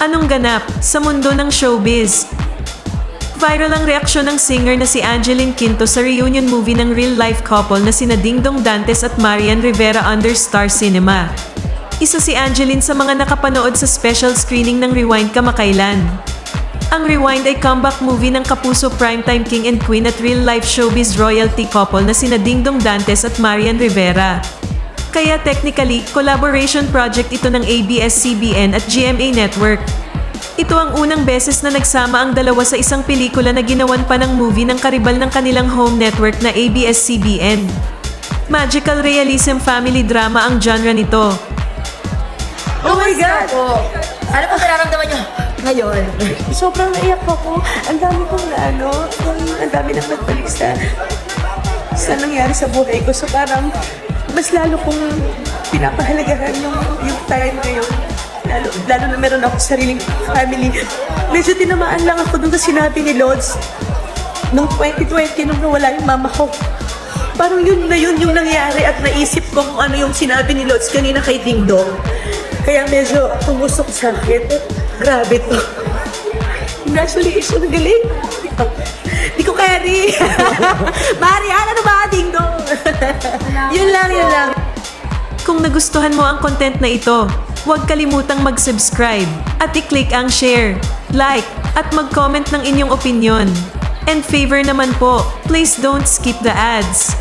Anong ganap sa mundo ng showbiz? Viral ang reaksyon ng singer na si Angeline Quinto sa reunion movie ng real-life couple na sina Dingdong Dantes at Marian Rivera under Star Cinema. Isa si Angeline sa mga nakapanood sa special screening ng Rewind kamakailan. Ang Rewind ay comeback movie ng kapuso primetime king and queen at real-life showbiz royalty couple na sina Dingdong Dantes at Marian Rivera. Kaya technically, collaboration project ito ng ABS-CBN at GMA Network. Ito ang unang beses na nagsama ang dalawa sa isang pelikula na ginawan pa ng movie ng karibal ng kanilang home network na ABS-CBN. Magical realism family drama ang genre nito. Oh my God! Ano po nararamdaman nyo ngayon? Sobrang naiyak ako. Ang dami kong ang dami nang nagbalik sa nangyari sa buhay ko. So parang, mas lalo kong pinapahalagahan yung time ngayon. Lalo na meron ako sariling family. Medyo tinamaan lang ako dun sa sinabi ni Lods. Noong 2020, nung nawala yung mama ko. Parang yun na yun yung nangyari at naisip ko kung ano yung sinabi ni Lods kanina kay Ding Dong. Kaya medyo tumusok sa akin. Grabe to. Congratulations, galing. Di ko carry. Marian, ano ba, Ding Dong? Yun lang. Kung nagustuhan mo ang content na ito, huwag kalimutang mag-subscribe at i-click ang share, like, at mag-comment ng inyong opinion. And favor naman po, please don't skip the ads.